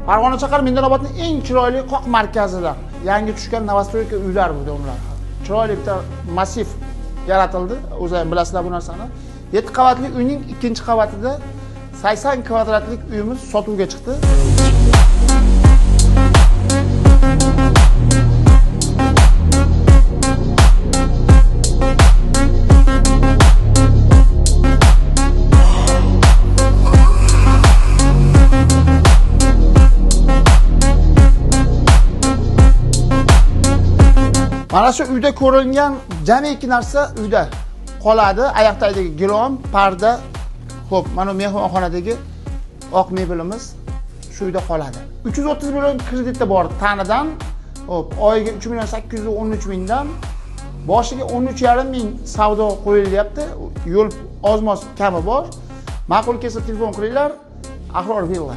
Farg'ona shahar Mendonobodning eng chiroyli qoq markazida yangi tushgan novostroyka uylar bu domlar. Chiroyli bitta massiv yaratildi. O'zi ham bilasizlar bu narsani. 7 qavatli uyning 2-qavatida 80 kvadratlik uyimiz sotuvga chiqdi. Mana shu uyda ko'rilgan jamiki narsa uyda qoladi. Oyoqdagi gilom, parda, xo'p, mana mehmonxonadagi oq mebelimiz shu uyda qoladi. 330 million kreditda bor tanidan, xo'p, oyiga 3.813 mingdan boshiga 13.5 ming savdo qo'yilyapti. Yo'l ozmoz kami bor. Ma'qul kelsa telefon qilinglar. Ahror Villa.